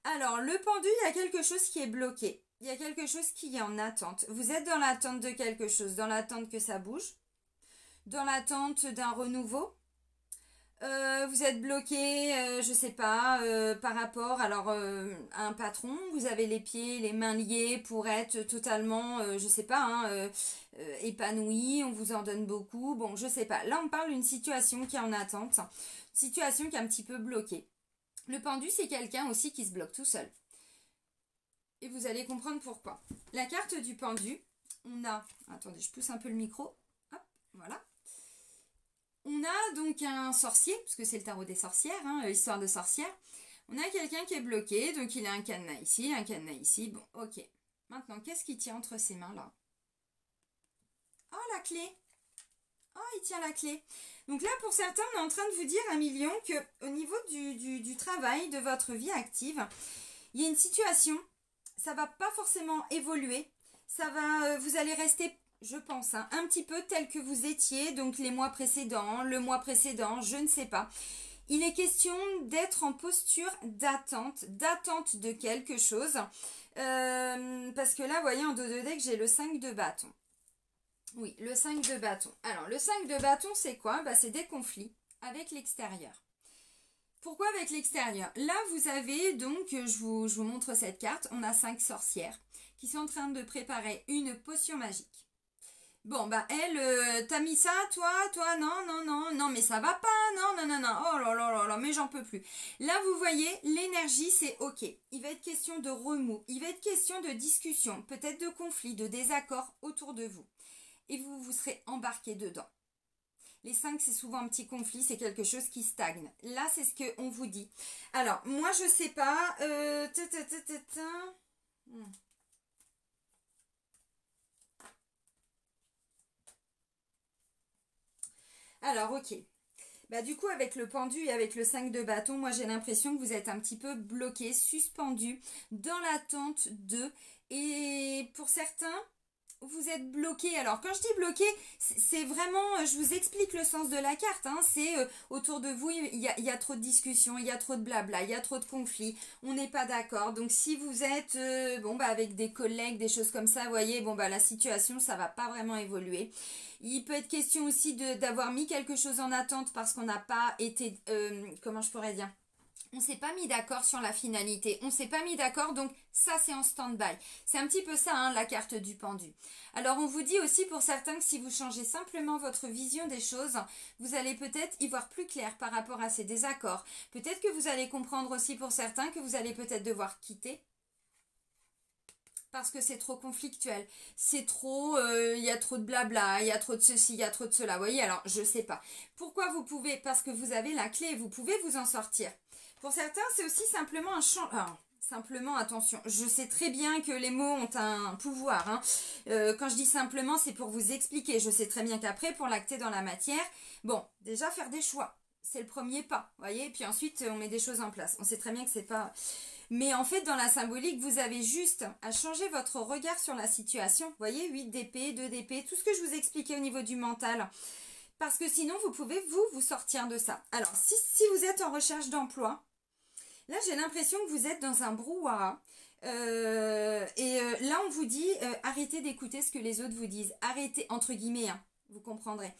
Alors, le pendu, il y a quelque chose qui est bloqué. Il y a quelque chose qui est en attente. Vous êtes dans l'attente de quelque chose, dans l'attente que ça bouge, dans l'attente d'un renouveau. Vous êtes bloqué, je sais pas, par rapport alors à un patron, vous avez les pieds, les mains liés pour être totalement, je sais pas, hein, épanoui, on vous en donne beaucoup, bon, je sais pas. Là, on parle d'une situation qui est en attente, situation qui est un petit peu bloquée. Le pendu, c'est quelqu'un aussi qui se bloque tout seul. Et vous allez comprendre pourquoi. La carte du pendu, on a, attendez, je pousse un peu le micro, hop, voilà. On a donc un sorcier, parce que c'est le tarot des sorcières, hein, histoire de sorcière. On a quelqu'un qui est bloqué, donc il a un cadenas ici, un cadenas ici. Bon, ok. Maintenant, qu'est-ce qu'il tient entre ses mains là? Oh, la clé. Oh, il tient la clé. Donc là, pour certains, on est en train de vous dire, 1 million, qu'au niveau du travail, de votre vie active, il y a une situation, ça va pas forcément évoluer. Ça va, vous allez rester... Je pense, hein, un petit peu tel que vous étiez, donc les mois précédents, le mois précédent, je ne sais pas. Il est question d'être en posture d'attente de quelque chose. Parce que là, vous voyez, en dos de deck, j'ai le 5 de bâton. Oui, le 5 de bâton. Alors, le 5 de bâton, c'est quoi? Bah, c'est des conflits avec l'extérieur. Pourquoi avec l'extérieur? Là, vous avez donc, je vous montre cette carte, on a 5 sorcières qui sont en train de préparer une potion magique. Bon, bah, elle, t'as mis ça, toi, non, mais ça va pas, non, oh là là, mais j'en peux plus. Là, vous voyez, l'énergie, c'est ok. Il va être question de remous, il va être question de discussion, peut-être de conflits, de désaccords autour de vous. Et vous serez embarqué dedans. Les 5, c'est souvent un petit conflit, c'est quelque chose qui stagne. Là, c'est ce qu'on vous dit. Alors, moi, je sais pas, Alors, ok. Bah, du coup, avec le pendu et avec le 5 de bâton, moi, j'ai l'impression que vous êtes un petit peu bloqué, suspendu, dans l'attente de... Et pour certains, vous êtes bloqué. Alors quand je dis bloqué, c'est vraiment, je vous explique le sens de la carte, hein. C'est autour de vous, il y a trop de discussions, il y a trop de blabla, il y a trop de conflits, on n'est pas d'accord. Donc si vous êtes bon bah avec des collègues, des choses comme ça, vous voyez, bon bah la situation, ça va pas vraiment évoluer. Il peut être question aussi d'avoir mis quelque chose en attente parce qu'on n'a pas été, comment je pourrais dire, on s'est pas mis d'accord sur la finalité, on s'est pas mis d'accord, donc ça c'est en stand-by. C'est un petit peu ça, hein, la carte du pendu. Alors on vous dit aussi pour certains que si vous changez simplement votre vision des choses, vous allez peut-être y voir plus clair par rapport à ces désaccords. Peut-être que vous allez comprendre aussi pour certains que vous allez peut-être devoir quitter parce que c'est trop conflictuel, c'est trop, il y a trop de blabla, il y a trop de ceci, il y a trop de cela, vous voyez, alors je sais pas. Pourquoi vous pouvez? Parce que vous avez la clé, vous pouvez vous en sortir. Pour certains, c'est aussi simplement un changement. Simplement, attention, je sais très bien que les mots ont un pouvoir, hein. Quand je dis simplement, c'est pour vous expliquer. Je sais très bien qu'après, pour l'acter dans la matière, bon, déjà faire des choix, c'est le premier pas, vous voyez. Puis ensuite, on met des choses en place. On sait très bien que c'est pas... Mais en fait, dans la symbolique, vous avez juste à changer votre regard sur la situation. Vous voyez, 8 d'épée, 2 d'épée, tout ce que je vous ai expliqué au niveau du mental. Parce que sinon, vous pouvez vous sortir de ça. Alors, si vous êtes en recherche d'emploi, là, j'ai l'impression que vous êtes dans un brouhaha. Là, on vous dit, arrêtez d'écouter ce que les autres vous disent. Arrêtez, entre guillemets, hein, vous comprendrez.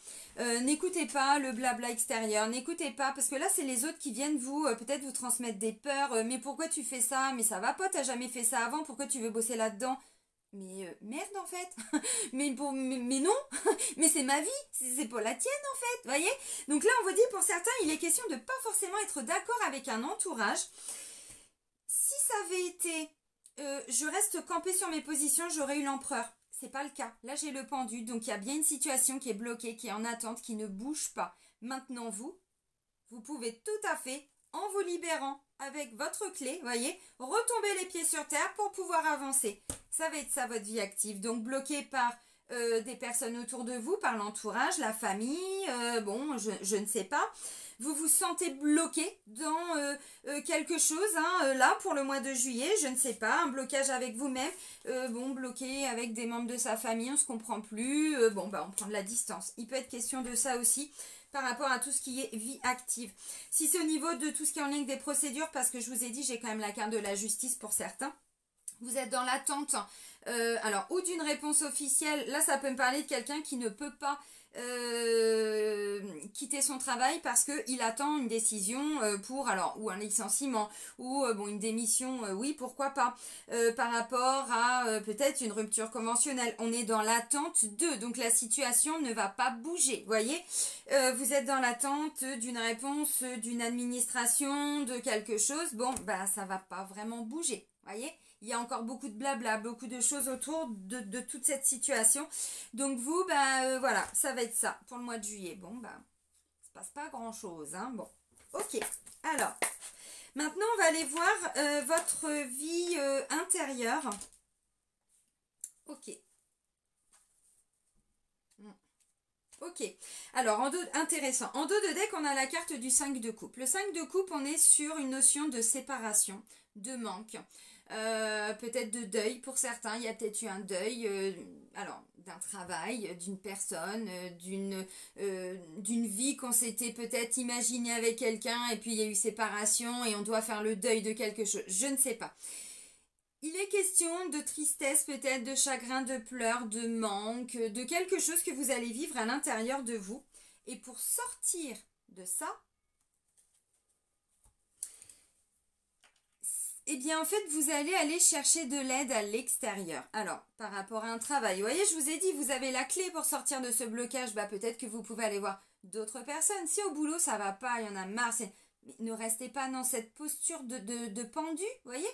N'écoutez pas le blabla extérieur. N'écoutez pas, parce que là, c'est les autres qui viennent peut-être vous transmettre des peurs. Mais pourquoi tu fais ça? Mais ça va pas, t'as jamais fait ça avant. Pourquoi tu veux bosser là-dedans? Mais merde en fait, mais non, mais c'est ma vie, c'est pas la tienne en fait, vous voyez. Donc là on vous dit pour certains il est question de pas forcément être d'accord avec un entourage. Si ça avait été, je reste campé sur mes positions, j'aurais eu l'empereur. C'est pas le cas. Là j'ai le pendu, donc il y a bien une situation qui est bloquée, qui est en attente, qui ne bouge pas. Maintenant vous pouvez tout à fait, en vous libérant avec votre clé, voyez, retomber les pieds sur terre pour pouvoir avancer. Ça va être ça votre vie active. Donc bloqué par des personnes autour de vous, par l'entourage, la famille, bon, je ne sais pas. Vous vous sentez bloqué dans quelque chose, hein, là pour le mois de juillet, je ne sais pas, un blocage avec vous-même, bon, bloqué avec des membres de sa famille, on ne se comprend plus, bon, bah on prend de la distance. Il peut être question de ça aussi par rapport à tout ce qui est vie active. Si c'est au niveau de tout ce qui est en ligne des procédures, parce que je vous ai dit, j'ai quand même la carte de la justice pour certains, vous êtes dans l'attente, alors, ou d'une réponse officielle, là ça peut me parler de quelqu'un qui ne peut pas quitter son travail parce qu'il attend une décision pour, alors, ou un licenciement, ou bon, une démission, oui, pourquoi pas, par rapport à peut-être une rupture conventionnelle. On est dans l'attente de, donc la situation ne va pas bouger, vous voyez. Vous êtes dans l'attente d'une réponse d'une administration, de quelque chose, bon, bah ça va pas vraiment bouger, vous voyez. Il y a encore beaucoup de blabla, beaucoup de choses autour de toute cette situation. Donc vous, bah voilà, ça va être ça pour le mois de juillet. Bon, bah, il se passe pas grand-chose, hein. Bon, ok. Alors, maintenant, on va aller voir votre vie intérieure. Ok. Ok, alors intéressant. En dos de deck, on a la carte du 5 de coupe. Le 5 de coupe, on est sur une notion de séparation, de manque, peut-être de deuil pour certains. Il y a peut-être eu un deuil, alors d'un travail, d'une personne, d'une vie qu'on s'était peut-être imaginée avec quelqu'un et puis il y a eu séparation et on doit faire le deuil de quelque chose. Je ne sais pas. Il est question de tristesse, peut-être de chagrin, de pleurs, de manque, de quelque chose que vous allez vivre à l'intérieur de vous. Et pour sortir de ça, eh bien en fait vous allez aller chercher de l'aide à l'extérieur. Alors par rapport à un travail, vous voyez je vous ai dit vous avez la clé pour sortir de ce blocage, bah peut-être que vous pouvez aller voir d'autres personnes. Si au boulot ça va pas, il y en a marre, ne restez pas dans cette posture de pendu, vous voyez.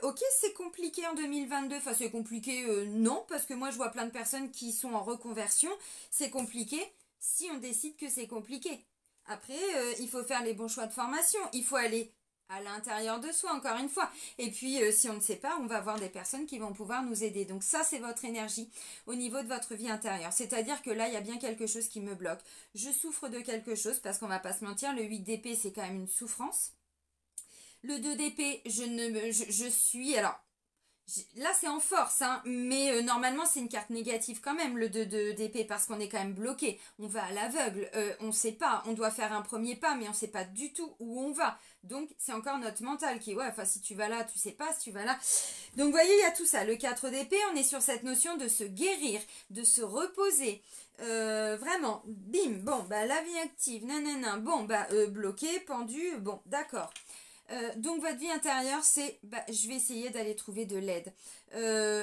Ok, c'est compliqué en 2022, enfin c'est compliqué, non, parce que moi je vois plein de personnes qui sont en reconversion, c'est compliqué si on décide que c'est compliqué. Après, il faut faire les bons choix de formation, il faut aller à l'intérieur de soi, encore une fois. Et puis, si on ne sait pas, on va avoir des personnes qui vont pouvoir nous aider. Donc ça, c'est votre énergie au niveau de votre vie intérieure. C'est-à-dire que là, il y a bien quelque chose qui me bloque. Je souffre de quelque chose, parce qu'on va pas se mentir, le 8 d'épée, c'est quand même une souffrance. Le 2 d'épée, je suis... Alors, Là, c'est en force, hein, mais normalement, c'est une carte négative quand même, le 2 d'épée, parce qu'on est quand même bloqué. On va à l'aveugle, on ne sait pas, on doit faire un premier pas, mais on ne sait pas du tout où on va. Donc, c'est encore notre mental qui, ouais, enfin, si tu vas là, tu sais pas, si tu vas là. Donc, vous voyez, il y a tout ça. Le 4 d'épée, on est sur cette notion de se guérir, de se reposer. Vraiment, bim, bon, bah, la vie active, nanana, bon, bah, bloqué, pendu, bon, d'accord. Donc votre vie intérieure, c'est je vais essayer d'aller trouver de l'aide.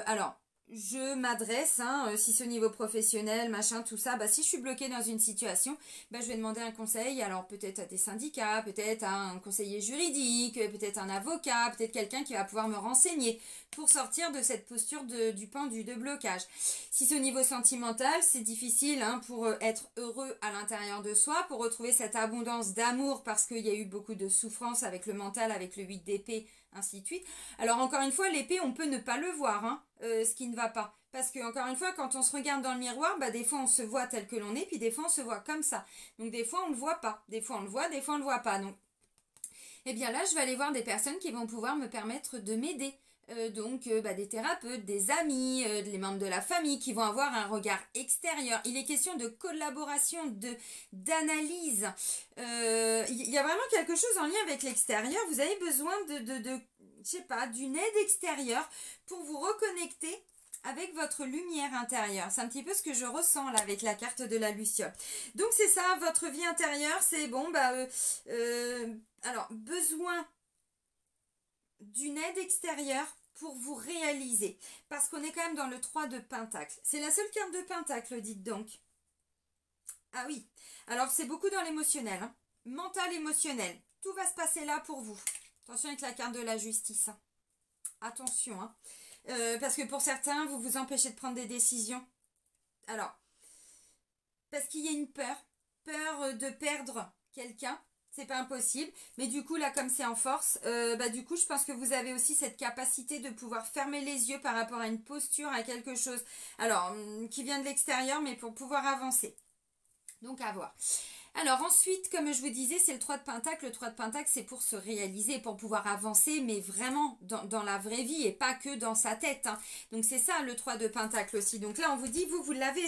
Alors, je m'adresse, hein, si c'est au niveau professionnel, machin, tout ça, si je suis bloquée dans une situation, je vais demander un conseil, alors peut-être à des syndicats, peut-être à un conseiller juridique, peut-être un avocat, peut-être quelqu'un qui va pouvoir me renseigner pour sortir de cette posture du pendu, de blocage. Si c'est au niveau sentimental, c'est difficile, hein, pour être heureux à l'intérieur de soi, pour retrouver cette abondance d'amour parce qu'il y a eu beaucoup de souffrance avec le mental, avec le 8 d'épée, ainsi de suite. Alors encore une fois, l'épée, on peut ne pas le voir, hein, ce qui ne va pas. Parce que encore une fois, quand on se regarde dans le miroir, des fois on se voit tel que l'on est, puis des fois on se voit comme ça. Donc des fois on ne le voit pas, des fois on le voit, des fois on ne le voit pas. Donc, eh bien là, je vais aller voir des personnes qui vont pouvoir me permettre de m'aider. Donc des thérapeutes, des amis, les membres de la famille qui vont avoir un regard extérieur. Il est question de collaboration, d'analyse. Il y a vraiment quelque chose en lien avec l'extérieur. Vous avez besoin je sais pas, d'une aide extérieure pour vous reconnecter avec votre lumière intérieure. C'est un petit peu ce que je ressens là avec la carte de la Luciole. Donc c'est ça, votre vie intérieure, c'est bon, alors besoin d'une aide extérieure pour vous réaliser. Parce qu'on est quand même dans le 3 de Pentacle. C'est la seule carte de Pentacle, dites donc. Ah oui. Alors, c'est beaucoup dans l'émotionnel. Hein. Mental, émotionnel. Tout va se passer là pour vous. Attention avec la carte de la justice. Hein. Attention. Hein. Parce que pour certains, vous vous empêchez de prendre des décisions. Alors, parce qu'il y a une peur. Peur de perdre quelqu'un. C'est pas impossible, mais du coup là comme c'est en force, du coup je pense que vous avez aussi cette capacité de pouvoir fermer les yeux par rapport à une posture, à quelque chose, alors qui vient de l'extérieur, mais pour pouvoir avancer. Donc à voir. Alors ensuite, comme je vous disais, c'est le 3 de Pentacle. Le 3 de Pentacle, c'est pour se réaliser, pour pouvoir avancer, mais vraiment dans la vraie vie et pas que dans sa tête. Hein. Donc c'est ça le 3 de Pentacle aussi. Donc là, on vous dit, vous l'avez,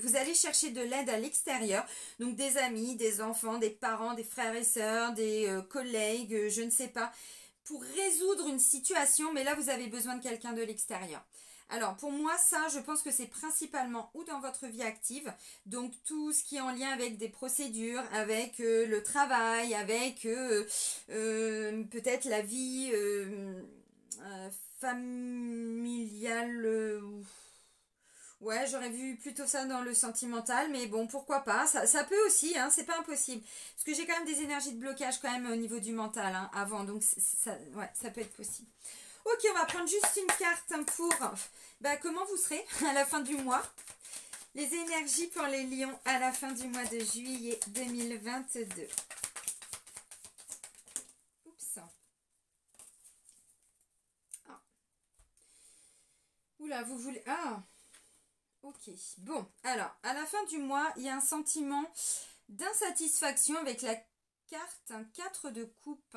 vous allez chercher de l'aide à l'extérieur. Donc des amis, des enfants, des parents, des frères et sœurs, des collègues, je ne sais pas, pour résoudre une situation. Mais là, vous avez besoin de quelqu'un de l'extérieur. Alors pour moi ça je pense que c'est principalement ou dans votre vie active, donc tout ce qui est en lien avec des procédures, avec le travail, avec peut-être la vie familiale. Ouais, j'aurais vu plutôt ça dans le sentimental, mais bon, pourquoi pas, ça peut aussi, hein, c'est pas impossible. Parce que j'ai quand même des énergies de blocage quand même au niveau du mental, hein, avant, donc ça peut être possible. Ok, on va prendre juste une carte pour comment vous serez à la fin du mois. Les énergies pour les lions à la fin du mois de juillet 2022. Oups. Ah. Oula, vous voulez... Ah. Ok. Bon, alors, à la fin du mois, il y a un sentiment d'insatisfaction avec la carte 4 de coupe.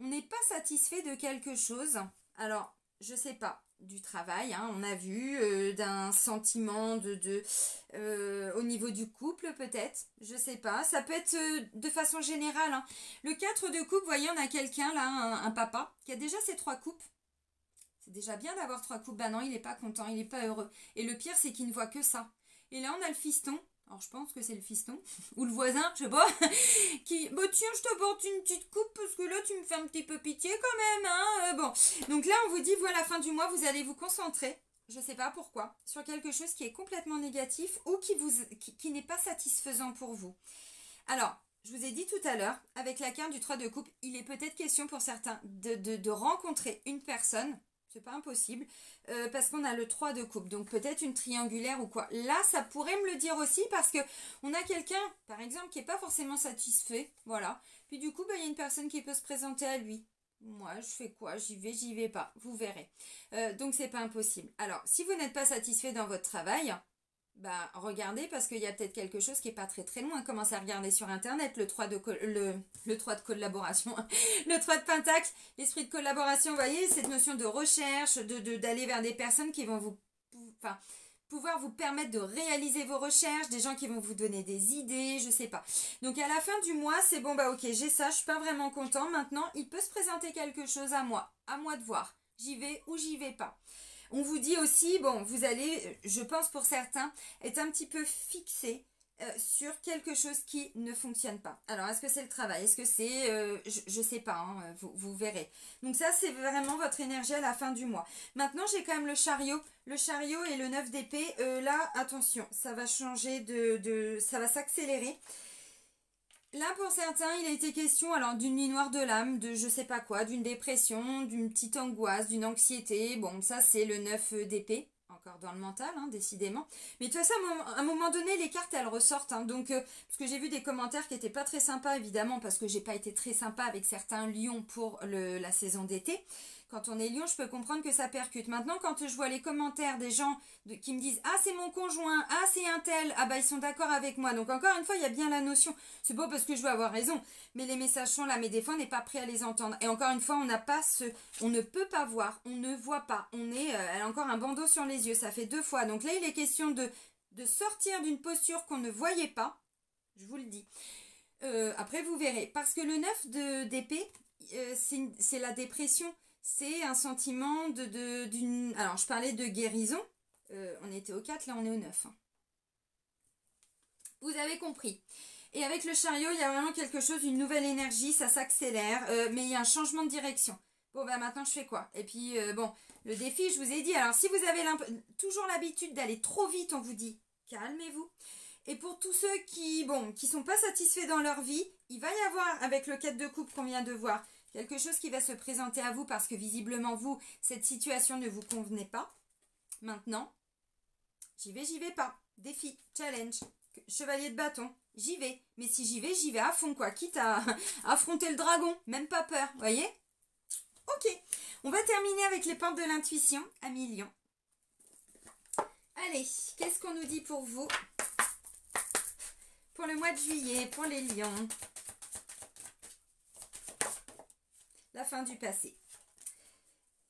On n'est pas satisfait de quelque chose. Alors, je sais pas, du travail, hein, on a vu, d'un sentiment au niveau du couple peut-être, je sais pas, ça peut être de façon générale. Hein. Le 4 de coupe, vous voyez, on a quelqu'un là, un papa, qui a déjà ses 3 coupes. C'est déjà bien d'avoir 3 coupes, non, il n'est pas content, il n'est pas heureux. Et le pire, c'est qu'il ne voit que ça. Et là, on a le fiston. Alors je pense que c'est le fiston, ou le voisin, je sais pas, qui, tiens, je t'apporte une petite coupe parce que là tu me fais un petit peu pitié quand même, hein, bon. Donc là on vous dit, voilà, fin du mois, vous allez vous concentrer, je sais pas pourquoi, sur quelque chose qui est complètement négatif ou qui n'est pas satisfaisant pour vous. Alors, je vous ai dit tout à l'heure, avec la carte du 3 de coupe, il est peut-être question pour certains de rencontrer une personne. C'est pas impossible, parce qu'on a le 3 de coupe, donc peut-être une triangulaire ou quoi. Là, ça pourrait me le dire aussi, parce que on a quelqu'un, par exemple, qui n'est pas forcément satisfait, voilà. Puis du coup, il y a une personne qui peut se présenter à lui. Moi, je fais quoi? J'y vais pas, vous verrez. Donc, c'est pas impossible. Alors, si vous n'êtes pas satisfait dans votre travail, Bah, regardez parce qu'il y a peut-être quelque chose qui est pas très très loin. Commencez à regarder sur internet le 3 de collaboration, le 3 de pentacle, l'esprit de collaboration, vous voyez, cette notion de recherche, d'aller vers des personnes qui vont enfin, pouvoir vous permettre de réaliser vos recherches, des gens qui vont vous donner des idées, je sais pas. Donc à la fin du mois, c'est bon, bah ok, j'ai ça, je suis pas vraiment content. Maintenant, il peut se présenter quelque chose à moi de voir. J'y vais ou j'y vais pas. On vous dit aussi, bon, vous allez, je pense pour certains, être un petit peu fixé sur quelque chose qui ne fonctionne pas. Alors, est-ce que c'est le travail? Est-ce que c'est... je ne sais pas, hein, vous verrez. Donc ça, c'est vraiment votre énergie à la fin du mois. Maintenant, j'ai quand même le chariot. Le chariot et le 9 d'épée. Là, attention, ça va changer ça va s'accélérer. Là, pour certains, il a été question alors d'une nuit noire de l'âme, de je sais pas quoi, d'une dépression, d'une petite angoisse, d'une anxiété. Bon, ça, c'est le 9 d'épée. Encore dans le mental, hein, décidément. Mais de toute façon, à un moment donné, les cartes, elles ressortent. Hein, donc, parce que j'ai vu des commentaires qui n'étaient pas très sympas, évidemment, parce que j'ai pas été très sympa avec certains lions pour la saison d'été. Quand on est lion, je peux comprendre que ça percute. Maintenant, quand je vois les commentaires des gens qui me disent « Ah, c'est mon conjoint, ah, c'est un tel, ah bah ils sont d'accord avec moi ». Donc encore une fois, il y a bien la notion. C'est pas parce que je veux avoir raison, mais les messages sont là, mais des fois, on n'est pas prêt à les entendre. Et encore une fois, on ne peut pas voir, on ne voit pas. Elle a encore un bandeau sur les yeux, ça fait 2 fois. Donc là, il est question de sortir d'une posture qu'on ne voyait pas, je vous le dis. Après, vous verrez. Parce que le 9 d'épée, c'est la dépression. C'est un sentiment d'une... Alors, je parlais de guérison. On était au 4, là on est au 9. Hein. Vous avez compris. Et avec le chariot, il y a vraiment quelque chose, une nouvelle énergie, ça s'accélère. Mais il y a un changement de direction. Bon, ben maintenant, je fais quoi? Et puis, bon, le défi, je vous ai dit. Alors, si vous avez toujours l'habitude d'aller trop vite, on vous dit, calmez-vous. Et pour tous ceux qui sont pas satisfaits dans leur vie, il va y avoir, avec le 4 de coupe qu'on vient de voir, quelque chose qui va se présenter à vous parce que visiblement, vous, cette situation ne vous convenait pas. Maintenant, j'y vais pas. Défi, challenge, chevalier de bâton, j'y vais. Mais si j'y vais à fond, quoi. Quitte à affronter le dragon, même pas peur, voyez? Ok, on va terminer avec les portes de l'intuition, amis lions. Allez, qu'est-ce qu'on nous dit pour vous? Pour le mois de juillet, pour les lions. La fin du passé.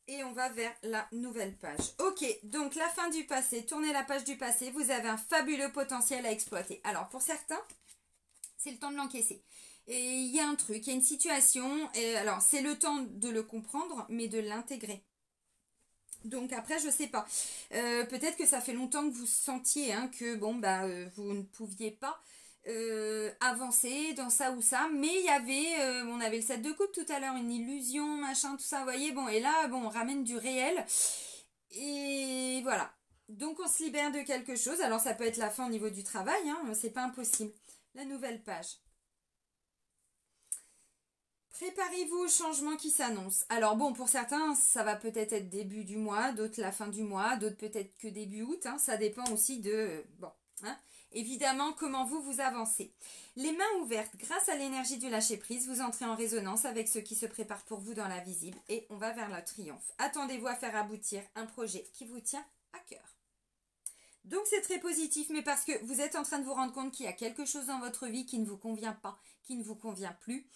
Et on va vers la nouvelle page. Ok, donc la fin du passé, tournez la page du passé, vous avez un fabuleux potentiel à exploiter. Alors pour certains, c'est le temps de l'encaisser. Et il y a un truc, il y a une situation, et alors c'est le temps de le comprendre, mais de l'intégrer. Donc après, je sais pas. Peut-être que ça fait longtemps que vous sentiez hein, que vous ne pouviez pas avancer dans ça ou ça, mais il y avait on avait le 7 de coupe tout à l'heure, une illusion machin tout ça, vous voyez, bon, et là bon, on ramène du réel et voilà, donc on se libère de quelque chose. Alors ça peut être la fin au niveau du travail, hein, c'est pas impossible. La nouvelle page. Préparez-vous au changement qui s'annonce. Alors bon, pour certains, ça va peut-être être début du mois, d'autres la fin du mois, d'autres peut-être que début août, hein, ça dépend aussi de hein, évidemment, comment vous avancez. Les mains ouvertes, grâce à l'énergie du lâcher-prise, vous entrez en résonance avec ce qui se prépare pour vous dans la visible et on va vers le triomphe. Attendez-vous à faire aboutir un projet qui vous tient à cœur. Donc c'est très positif, mais parce que vous êtes en train de vous rendre compte qu'il y a quelque chose dans votre vie qui ne vous convient pas, qui ne vous convient plus.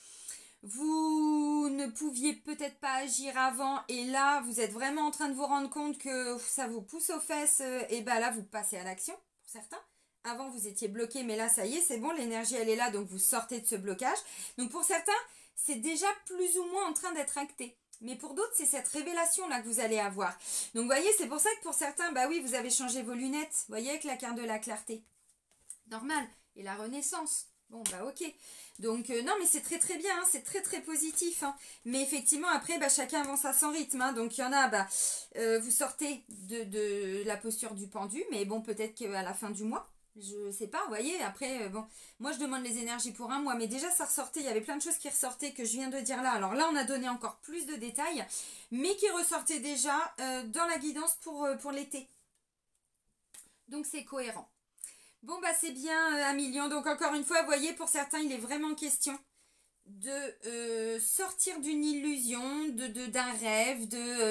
Vous ne pouviez peut-être pas agir avant et là, vous êtes vraiment en train de vous rendre compte que ça vous pousse aux fesses et ben là, vous passez à l'action pour certains. Avant, vous étiez bloqué, mais là, ça y est, c'est bon, l'énergie, elle est là, donc vous sortez de ce blocage. Donc, pour certains, c'est déjà plus ou moins en train d'être acté. Mais pour d'autres, c'est cette révélation-là que vous allez avoir. Donc, vous voyez, c'est pour ça que pour certains, bah oui, vous avez changé vos lunettes. Vous voyez, avec la carte de la clarté. Normal. Et la renaissance. Bon, bah ok. Donc, non, mais c'est très très bien, hein, c'est très très positif. Hein. Mais effectivement, après, bah, chacun avance à son rythme. Hein. Donc, il y en a, vous sortez de la posture du pendu, mais bon, peut-être qu'à la fin du mois, je sais pas, vous voyez, après, bon, moi je demande les énergies pour un mois, mais déjà ça ressortait, il y avait plein de choses qui ressortaient que je viens de dire là. Alors là, on a donné encore plus de détails, mais qui ressortaient déjà dans la guidance pour l'été. Donc c'est cohérent. Bon, bah c'est bien, amis lions. Donc encore une fois, vous voyez, pour certains, il est vraiment question de sortir d'une illusion, d'un rêve,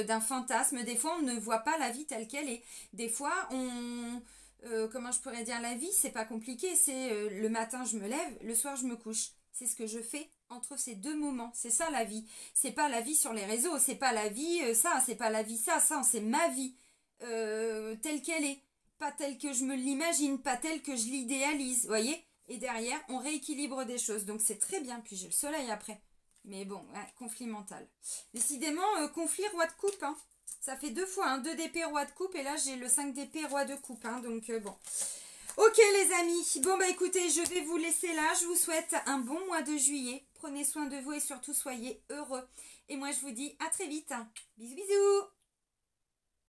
d'un fantasme. Des fois, on ne voit pas la vie telle qu'elle est. Des fois, comment je pourrais dire, la vie, c'est pas compliqué. C'est le matin, je me lève, le soir, je me couche. C'est ce que je fais entre ces deux moments. C'est ça la vie. C'est pas la vie sur les réseaux. C'est pas la vie ça. C'est pas la vie ça. Ça, c'est ma vie telle qu'elle est. Pas telle que je me l'imagine. Pas telle que je l'idéalise. Vous voyez? Et derrière, on rééquilibre des choses. Donc c'est très bien. Puis j'ai le soleil après. Mais bon, ouais, conflit mental. Décidément, conflit roi de coupe. Hein. Ça fait 2 fois. Hein, 2 d'épée roi de coupe. Et là, j'ai le 5 d'épée roi de coupe. Hein, donc bon. Ok les amis, bon bah écoutez, je vais vous laisser là, je vous souhaite un bon mois de juillet, prenez soin de vous et surtout soyez heureux. Et moi je vous dis à très vite, bisous bisous.